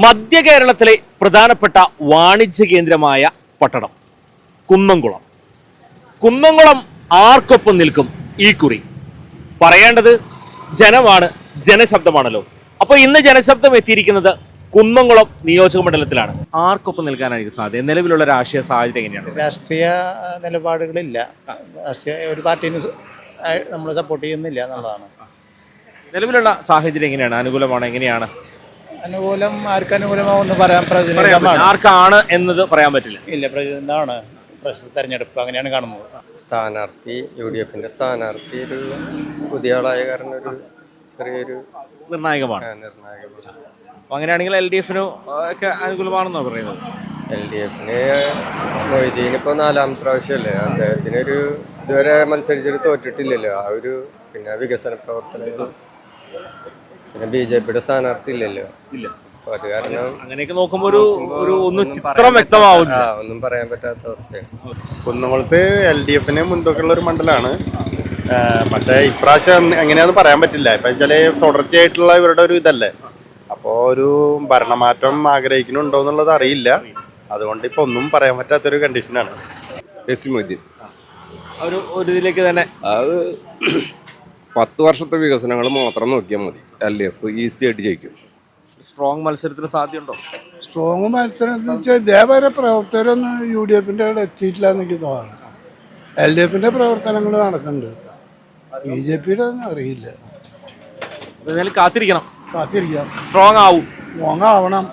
മധ്യ കേരളത്തിലെ പ്രധാനപ്പെട്ട വാണിജ്യ കേന്ദ്രമായ പട്ടണം കുന്നംകുളം. കുന്നംകുളം ആർക്കൊപ്പം നിൽക്കും ഈ കുറി? പറയേണ്ടത് ജനമാണ്, ജനശബ്ദമാണല്ലോ. അപ്പോൾ ഇന്ന് ജനശബ്ദം എത്തിയിരിക്കുന്നത് കുന്നംകുളം നിയോജക മണ്ഡലത്തിലാണ്. ആർക്കൊപ്പം നിൽക്കാനായിരിക്കും സാധ്യത? നിലവിലുള്ള രാഷ്ട്രീയ സാഹചര്യം എങ്ങനെയാണ്? രാഷ്ട്രീയ നിലപാടുകളില്ല. രാഷ്ട്രീയ ഒരു പാർട്ടീനെ നമ്മൾ സപ്പോർട്ട് ചെയ്യുന്നില്ല എന്നുള്ളതാണ്. നിലവിലുള്ള സാഹചര്യം എങ്ങനെയാണ്? അനുകൂലമാണോ? എങ്ങനെയാണ്? അനുകൂലം ആർക്ക് അനുകൂലമാവെന്ന് പറയാൻ പ്രചോദനമാണ്. ആർക്കാണ് എന്നത് പറയാൻ പറ്റില്ല. ഇല്ല, പ്രചോദനമാണ്. പ്രശ്ന തെരഞ്ഞെടുപ്പ് അങ്ങനെയാണ് കാണുന്നത്. സ്ഥാനാർത്ഥി UDFന്റെ സ്ഥാനാർത്ഥി ഒരു പുതിയ ആളായ കാരണം ഒരു ചെറിയൊരു നിർണായകമാണ്. അപ്പൊ അങ്ങനെയാണെങ്കിൽ LDF ഒക്കെ അനുകൂലമാണെന്നോ പറയുന്നത്? LDFന് മൊയ്തീൻ ഇപ്പോൾ 4ാമത്തെ പ്രാവശ്യമല്ലേ. അദ്ദേഹത്തിനൊരു ഇതുവരെ മത്സരിച്ചിട്ട് തോറ്റിട്ടില്ലല്ലോ. ആ ഒരു പിന്നെ വികസന പ്രവർത്തനങ്ങൾ, പിന്നെ BJPയുടെ സ്ഥാനാർത്ഥി ഇല്ലല്ലോ. അപ്പൊ അത് കാരണം അങ്ങനെയൊക്കെ നോക്കുമ്പോൾ ഒരു ചിത്രം വ്യക്തമാവില്ല. ഒന്നും പറയാൻ പറ്റാത്ത അവസ്ഥയാണ്. കുന്നംകുളത്ത് LDFന് മുൻതൂക്കമുള്ള ഒരു മണ്ഡലമാണ്. പക്ഷേ ഇപ്രാവശ്യം എങ്ങനെയാണെന്ന് പറയാൻ പറ്റില്ല. ഇപ്പം വെച്ചാൽ തുടർച്ചയായിട്ടുള്ള ഇവരുടെ ഒരു ഇതല്ലേ. അപ്പോൾ ഒരു ഭരണമാറ്റം ആഗ്രഹിക്കുന്നുണ്ടോ എന്നുള്ളത് അറിയില്ല. അതുകൊണ്ട് ഇപ്പം ഒന്നും പറയാൻ പറ്റാത്തൊരു കണ്ടീഷനാണ്. മൊയ്തീൻ ഒരു ഇതിലേക്ക് തന്നെ അത് 10 വർഷത്തെ വികസനങ്ങൾ മാത്രം നോക്കിയാൽ മതി. LDF ഈസി ആയിട്ട് ജയിക്കും. സ്ട്രോങ് മത്സരത്തിന് സാധ്യതയുണ്ടോ? സ്ട്രോങ് മത്സരം എന്ന് വെച്ചാൽ ഇതേവരെ പ്രവർത്തകരൊന്നും UDFന്റെ അവിടെ എത്തിയിട്ടില്ല എന്ന് തോന്നുന്നു. LDFന്റെ പ്രവർത്തനങ്ങൾ നടക്കുന്നുണ്ട്. BJPയുടെ ഒന്നും അറിയില്ല. കാത്തിരിക്കാം. സ്ട്രോങ് ആവണം.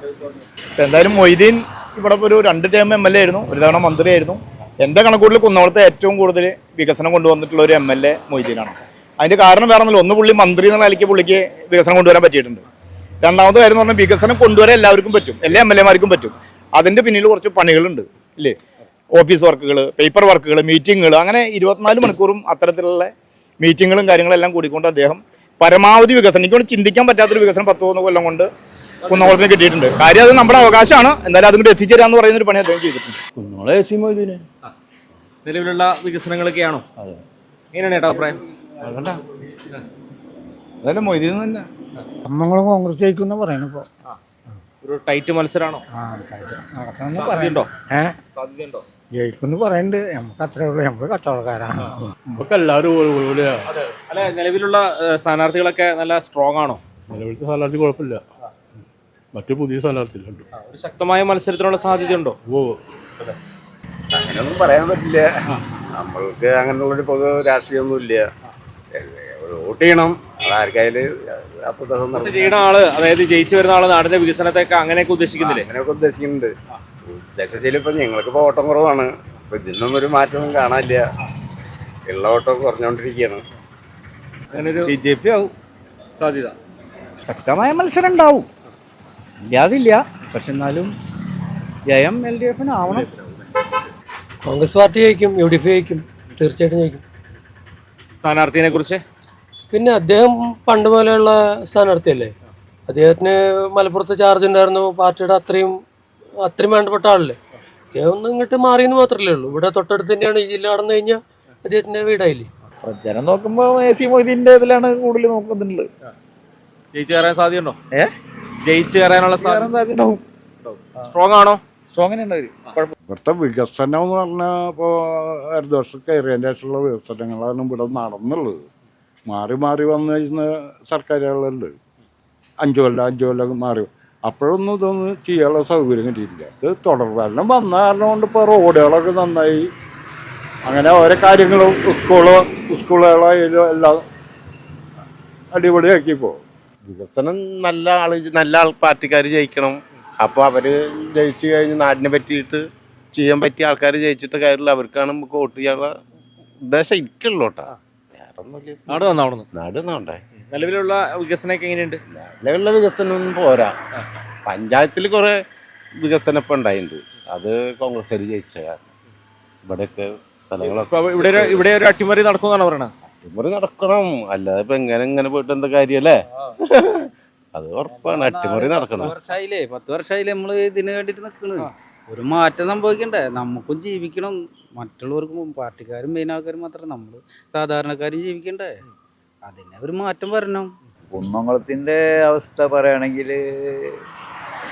എന്തായാലും മൊയ്തീൻ ഇവിടെ ഒരു 2 ടേം MLA ആയിരുന്നു, ഒരു തവണ മന്ത്രിയായിരുന്നു. എൻ്റെ കണക്കൂട്ടിൽ കുന്നംകുളത്തെ ഏറ്റവും കൂടുതൽ വികസനം കൊണ്ടുവന്നിട്ടുള്ള ഒരു MLA മൊയ്തീനാണ്. അതിൻ്റെ കാരണം വേറെ ഒന്നുമില്ല. ഒന്ന്, പുള്ളി മന്ത്രി എന്നുള്ള നിലയ്ക്ക് പുള്ളിക്ക് വികസനം കൊണ്ടുവരാൻ പറ്റിയിട്ടുണ്ട്. രണ്ടാമത്തെ കാര്യം എന്ന് പറഞ്ഞാൽ വികസനം കൊണ്ടുവരാൻ എല്ലാവർക്കും പറ്റും, എല്ലാ MLA-മാർക്കും പറ്റും. അതിൻ്റെ പിന്നിൽ കുറച്ച് പണികളുണ്ട് ഇല്ലേ? ഓഫീസ് വർക്കുകൾ, പേപ്പർ വർക്കുകൾ, മീറ്റിങ്ങുകൾ, അങ്ങനെ 24 മണിക്കൂറും അത്തരത്തിലുള്ള മീറ്റിങ്ങുകളും കാര്യങ്ങളെല്ലാം കൂടിക്കൊണ്ട് അദ്ദേഹം പരമാവധി വികസനം, എനിക്കൊണ്ട് ചിന്തിക്കാൻ പറ്റാത്തൊരു വികസനം 10-13 കൊല്ലം കൊണ്ട് കുന്നംകുളത്തിന് കിട്ടിയിട്ടുണ്ട്. കാര്യം അത് നമ്മുടെ അവകാശമാണ്. എന്തായാലും അതുകൊണ്ട് എത്തിച്ചേരാന്ന് പറയുന്നൊരു പണി അദ്ദേഹം ചെയ്തിട്ടുണ്ട്. നിലവിലുള്ള വികസനങ്ങളൊക്കെയാണോ? എങ്ങനെയാണ് ഏട്ടാ അഭിപ്രായം? അതല്ല മൊയ്തീൻ തന്നെ. കുന്നംകുളം കോൺഗ്രസ് ജയിക്കുന്ന പറയണ ഇപ്പൊ. ഒരു ടൈറ്റ് മത്സരമാണോ? സാധ്യതയുണ്ടോ? ജയിക്കുന്നു പറയുന്നുണ്ട്. നമുക്ക് അത്രേ ഉള്ളൂ, നമ്മള് കച്ചവടക്കാരാണ്. നമുക്ക് എല്ലാവരും അല്ല, നിലവിലുള്ള സ്ഥാനാർത്ഥികളൊക്കെ നല്ല സ്ട്രോങ് ആണോ? നിലവിലത്തെ സ്ഥാനാർത്ഥി കുഴപ്പമില്ല. മറ്റു പുതിയ സ്ഥാനാർത്ഥികളുണ്ട്. ഒരു ശക്തമായ മത്സരത്തിനുള്ള സാധ്യതയുണ്ടോ? അങ്ങനെയൊന്നും പറയാൻ പറ്റില്ല. നമ്മൾക്ക് അങ്ങനെയുള്ളൊരു പൊതു രാഷ്ട്രീയമൊന്നും ഇല്ല. വോട്ട് ചെയ്യണം, അതാർക്കായാലും ചെയ്യുന്ന ആള്, അതായത് ജയിച്ചു വരുന്ന ആള് നാടിന്റെ വികസനത്തെയൊക്കെ അങ്ങനെയൊക്കെ ഉദ്ദേശിക്കുന്നില്ലേ? അങ്ങനെയൊക്കെ ഉദ്ദേശിക്കുന്നുണ്ട്. ഉദ്ദേശിച്ചാൽ ഇപ്പം ഞങ്ങൾക്കിപ്പോൾ ഓട്ടം കുറവാണ്. അപ്പം ഇതിനൊന്നും ഒരു മാറ്റമൊന്നും കാണാനില്ല. ഉള്ള ഓട്ടം കുറഞ്ഞുകൊണ്ടിരിക്കുകയാണ്. അങ്ങനെ ഒരു BJP ആവും സാധ്യത. ശക്തമായ മത്സരം ഉണ്ടാവും, ഇല്ലാതില്ല. പക്ഷെ എന്നാലും ജയം LDFന് ആവണം. കോൺഗ്രസ് പാർട്ടി ജയിക്കും, UDF ജയിക്കും, തീർച്ചയായിട്ടും ജയിക്കും. സ്ഥാനാർത്ഥിയെ കുറിച്ച് പിന്നെ അദ്ദേഹം പണ്ട് പോലെയുള്ള സ്ഥാനാർത്ഥിയല്ലേ. അദ്ദേഹത്തിന് മലപ്പുറത്ത് ചാർജ് ഉണ്ടായിരുന്നു. പാർട്ടിയുടെ അത്രയും വേണ്ടപ്പെട്ട ആളല്ലേ. അദ്ദേഹം ഒന്ന് ഇങ്ങോട്ട് മാറിയെന്ന് മാത്രമല്ലേ ഉള്ളൂ. ഇവിടെ തൊട്ടടുത്ത് തന്നെയാണ്. ഈ ജില്ല കടന്നു കഴിഞ്ഞാൽ അദ്ദേഹത്തിന്റെ വീടായില്ലേ. പ്രചരണം നോക്കുമ്പോൾ മൊയ്തീൻ്റെ ഇതിലാണ് കൂടുതൽ നോക്കുന്നുണ്ട്. ജയിച്ചു കയറാൻ സാധ്യതയുണ്ടോ? ജയിച്ചു കയറാനുള്ള സാധ്യത സ്ട്രോങ് ആണോ? സ്ട്രോങ് തന്നെ ഇവിടുത്തെ വികസനം എന്ന് പറഞ്ഞാൽ ഇപ്പോൾ ഇടതുപക്ഷം കയറിയതിൻ്റെ ശേഷമുള്ള വികസനങ്ങളാണ് ഇവിടെ നടന്നുള്ളത്. മാറി മാറി വന്നു കഴിഞ്ഞ സർക്കാരുകളുണ്ട്. 5 കൊല്ലം മാറി. അപ്പോഴൊന്നും ഇതൊന്നും ചെയ്യാനുള്ള സൗകര്യം കിട്ടിയിട്ടില്ല. ഇത് തുടർഭരണം വന്ന കാരണം കൊണ്ട് ഇപ്പോൾ റോഡുകളൊക്കെ നന്നായി. അങ്ങനെ ഓരോ കാര്യങ്ങളും സ്കൂളുകളായാലും എല്ലാം അടിപൊളിയാക്കിയപ്പോൾ വികസനം നല്ല പാർട്ടിക്കാർ ജയിക്കണം. അപ്പോൾ അവർ ജയിച്ചു കഴിഞ്ഞ് നാടിനെ പറ്റിയിട്ട് ചെയ്യാൻ പറ്റിയ ആൾക്കാർ ജയിച്ചിട്ട് കാര്യമില്ല. അവർക്കാണ് നമുക്ക് വോട്ട് ചെയ്യാനുള്ള ഉദ്ദേശം എനിക്കുള്ളൂ കേട്ടോ. വേറെ ഒന്നുമില്ല. നാട് നന്നാവണ്ടേ. നിലവിലുള്ള വികസനമൊക്കെ എങ്ങനെയുണ്ട്? നിലവിലുള്ള വികസനം പോരാ. പഞ്ചായത്തിൽ കുറെ വികസനം ഇപ്പം ഉണ്ടായിട്ടുണ്ട്. അത് കോൺഗ്രസ് ജയിച്ച ഇവിടെയൊക്കെ സ്ഥലങ്ങളൊക്കെ ഇവിടെ ഒരു അട്ടിമറി നടക്കുമെന്നാണ് പറയണത്. അട്ടിമറി നടക്കണം, അല്ലാതെ ഇപ്പൊ എങ്ങനെ പോയിട്ട് എന്താ കാര്യല്ലേ? അത് ഉറപ്പാണ്, അട്ടിമറി നടക്കണം. 10 വർഷമായില്ലേ നമ്മള് ഇതിന് വേണ്ടിട്ട് നിക്കണ്. ഒരു മാറ്റം സംഭവിക്കണ്ടേ? നമുക്കും ജീവിക്കണം, മറ്റുള്ളവർക്കും. പാർട്ടിക്കാരും മെയിൻ ആൾക്കാരും മാത്രം, നമ്മള് സാധാരണക്കാരും ജീവിക്കണ്ടേ? അതിനെ ഒരു മാറ്റം വരണം. കുന്നംകുളത്തിന്റെ അവസ്ഥ പറയുകയാണെങ്കിൽ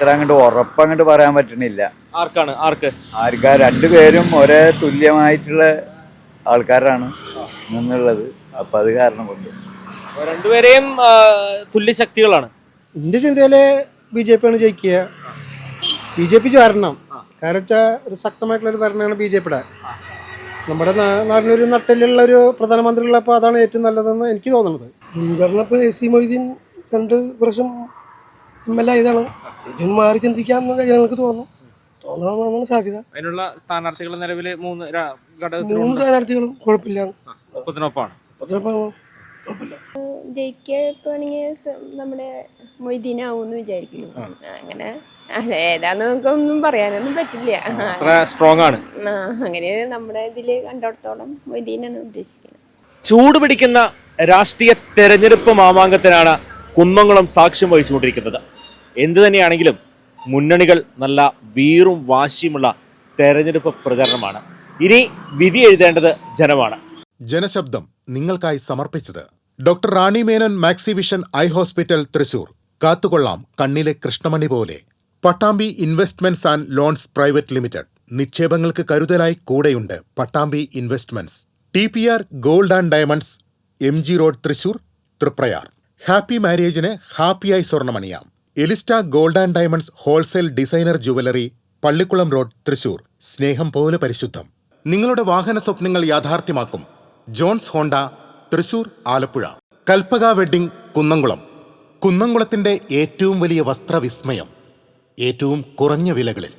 അത്ര അങ്ങോട്ട് ഉറപ്പങ്ങോട്ട് പറയാൻ പറ്റണില്ല. ആർക്ക് ആർക്കാ രണ്ടുപേരും ഒരേ തുല്യമായിട്ടുള്ള ആൾക്കാരാണ് നിന്നുള്ളത്. അപ്പൊ അത് കാരണം കൊണ്ട് രണ്ടുപേരെയും തുല്യ ശക്തികളാണ്. എന്റെ ചിന്തയില് BJP ആണ് ജയിക്കുക. BJP വരണം. കാരണം വെച്ചാൽ ഒരു ശക്തമായിട്ടുള്ള ഒരു ഭരണമാണ് BJPയുടെ. നമ്മുടെ നാടിനൊരു നട്ടിലുള്ള ഒരു പ്രധാനമന്ത്രി ഉള്ളപ്പോൾ അതാണ് ഏറ്റവും നല്ലതെന്ന് എനിക്ക് തോന്നുന്നത്. മുൻഗണനപ്പോൾ AC മൊയ്തീൻ 2 പ്രാവശ്യം MLA ആയതാണ്. ഇതിന് മാറി ചിന്തിക്കാമെന്ന് ഞങ്ങൾക്ക് തോന്നാനാണ് സാധ്യത. അതിനുള്ള സ്ഥാനാർത്ഥികൾ നിലവിൽ 3 സ്ഥാനാർത്ഥികളും കുഴപ്പമില്ല. ഒപ്പത്തിനൊപ്പമാണ്. കുഴപ്പമില്ല. ജയിക്കുകയാണെങ്കിൽ നമ്മുടെ മൊയ്തീനാവൂന്ന് വിചാരിക്കുന്നു. അങ്ങനെ ഏതാന്ന് നമുക്കൊന്നും പറയാനൊന്നും പറ്റില്ല. സ്ട്രോങ് ആണ്. അങ്ങനെ നമ്മുടെ ഇതില് കണ്ടിടത്തോളം മൊയ്തീനാണ് ഉദ്ദേശിക്കുന്നത്. ചൂട് പിടിക്കുന്ന രാഷ്ട്രീയ തെരഞ്ഞെടുപ്പ് മാമാങ്കത്തിനാണ് കുന്നംകുളം സാക്ഷ്യം വഹിച്ചുകൊണ്ടിരിക്കുന്നത്. എന്തു തന്നെയാണെങ്കിലും മുന്നണികൾ നല്ല വീറും വാശിയുമുള്ള തെരഞ്ഞെടുപ്പ് പ്രചരണമാണ്. ഇനി വിധി എഴുതേണ്ടത് ജനമാണ്. ജനശബ്ദം നിങ്ങൾക്കായി സമർപ്പിച്ചത് doctor Rani Menon Maxivision eye hospital Thrissur. കാത്തുകൊള്ളാം കണ്ണിലെ കൃഷ്ണമണി പോലെ. Pattambi investments and loans private limited. നിക്ഷേപങ്ങൾക്ക് കരുതലായി കൂടെയുണ്ട് Pattambi investments. TPR gold and diamonds, MG road Thrissur, Triprayar. Happy മാരേജിന് ഹാപ്പിയായി സ്വർണ്ണമണിയാം. Elista gold and diamonds wholesale designer jewellery, Pallikulam road Thrissur. സ്നേഹം പോലെ പരിശുദ്ധം. നിങ്ങളുടെ വാഹന സ്വപ്നങ്ങൾ യാഥാർത്ഥ്യമാക്കും Johns Honda Thrissur, Alappuzha. Kalpaka wedding Kunnamkulam. കുന്നംകുളത്തിന്റെ ഏറ്റവും വലിയ വസ്ത്രവിസ്മയം ഏറ്റവും കുറഞ്ഞ വിലകളിൽ.